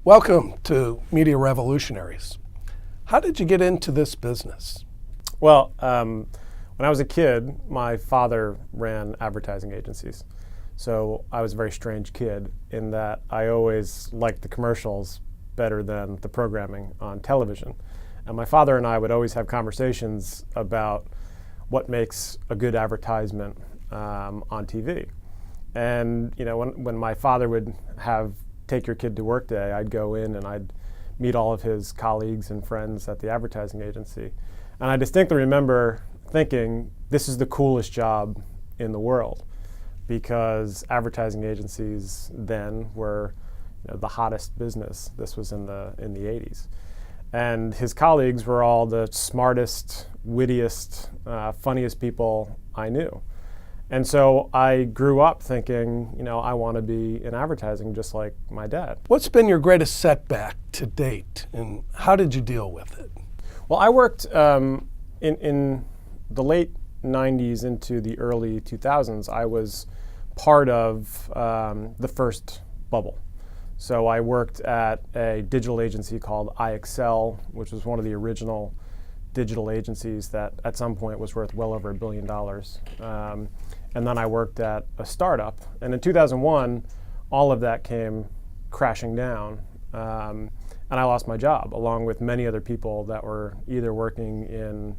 Welcome to Media Revolutionaries. How did you get into this business? Well, when I was a kid, my father ran advertising agencies. So I was a very strange kid in that I always liked the commercials better than the programming on television. And my father and I would always have conversations about what makes a good advertisement on TV. And when my father would have take your kid to work day, I'd go in and I'd meet all of his colleagues and friends at the advertising agency. And I distinctly remember thinking, this is the coolest job in the world, because advertising agencies then were the hottest business. This was in the 80s. And his colleagues were all the smartest, wittiest, funniest people I knew. And so I grew up thinking, I want to be in advertising just like my dad. What's been your greatest setback to date, and how did you deal with it? Well, I worked in the late 90s into the early 2000s. I was part of the first bubble. So I worked at a digital agency called iExcel, which was one of the original digital agencies that at some point was worth well over $1 billion. And then I worked at a startup. And in 2001, all of that came crashing down. And I lost my job, along with many other people that were either working in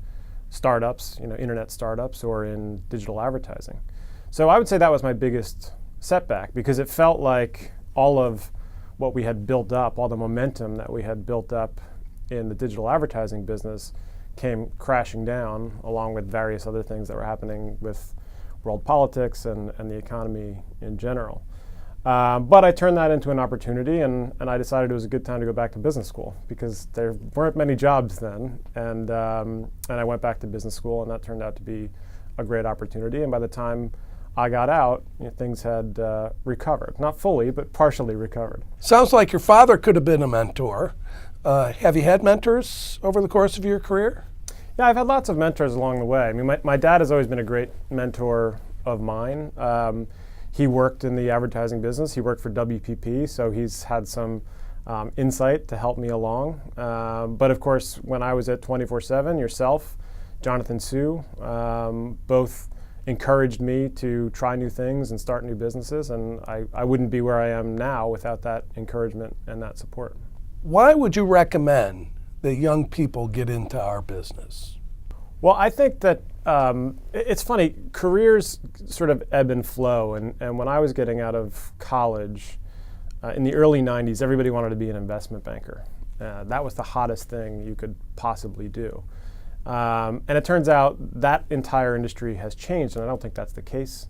startups, internet startups, or in digital advertising. So I would say that was my biggest setback, because it felt like all of what we had built up, all the momentum that we had built up in the digital advertising business came crashing down, along with various other things that were happening with world politics and the economy in general. But I turned that into an opportunity, and I decided it was a good time to go back to business school, because there weren't many jobs then. And I went back to business school, and that turned out to be a great opportunity. And by the time I got out, things had recovered. Not fully, but partially recovered. Sounds like your father could have been a mentor. Have you had mentors over the course of your career? Yeah, I've had lots of mentors along the way. I mean, my dad has always been a great mentor of mine. He worked in the advertising business. He worked for WPP, so he's had some insight to help me along. But of course, when I was at 24/7, yourself, Jonathan Sue, both encouraged me to try new things and start new businesses, and I wouldn't be where I am now without that encouragement and that support. Why would you recommend that young people get into our business? Well, I think that it's funny, careers sort of ebb and flow, and when I was getting out of college in the early 90s, everybody wanted to be an investment banker. That was the hottest thing you could possibly do. And it turns out that entire industry has changed, and I don't think that's the case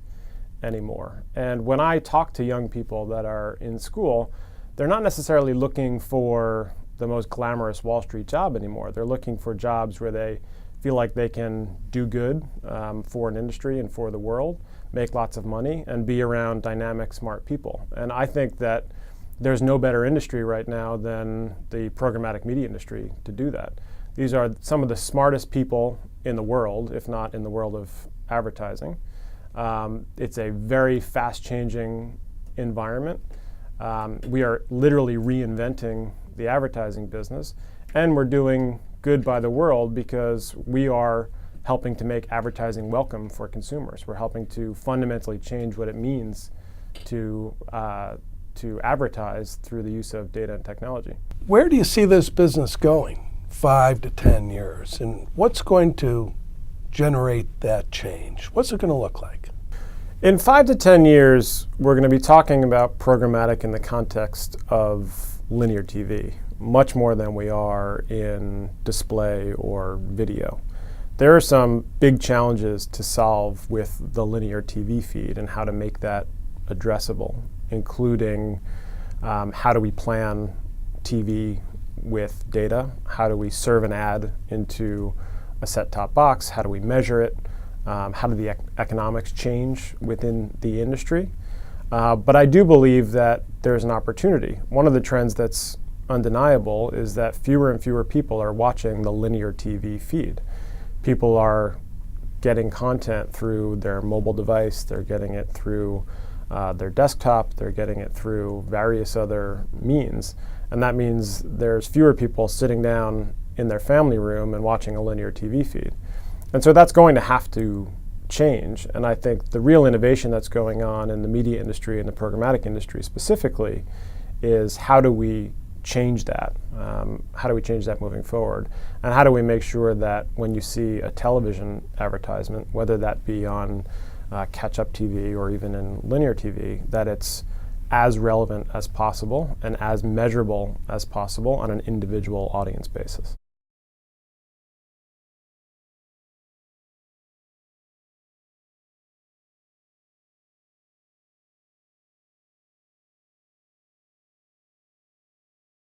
anymore. And when I talk to young people that are in school, they're not necessarily looking for the most glamorous Wall Street job anymore. They're looking for jobs where they feel like they can do good for an industry and for the world, make lots of money, and be around dynamic, smart people. And I think that there's no better industry right now than the programmatic media industry to do that. These are some of the smartest people in the world, if not in the world of advertising. It's a very fast-changing environment. We are literally reinventing the advertising business, and we're doing good by the world because we are helping to make advertising welcome for consumers. We're helping to fundamentally change what it means to advertise through the use of data and technology. Where do you see this business going 5 to 10 years, and what's going to generate that change? What's it going to look like? In 5 to 10 years, we're going to be talking about programmatic in the context of linear TV, much more than we are in display or video. There are some big challenges to solve with the linear TV feed and how to make that addressable, including how do we plan TV with data? How do we serve an ad into a set-top box? How do we measure it? How do the economics change within the industry? But I do believe that there's an opportunity. One of the trends that's undeniable is that fewer and fewer people are watching the linear TV feed. People are getting content through their mobile device, they're getting it through their desktop, they're getting it through various other means. And that means there's fewer people sitting down in their family room and watching a linear TV feed. And so that's going to have to change. And I think the real innovation that's going on in the media industry and the programmatic industry specifically is how do we change that? How do we change that moving forward? And how do we make sure that when you see a television advertisement, whether that be on catch-up TV or even in linear TV, that it's as relevant as possible and as measurable as possible on an individual audience basis?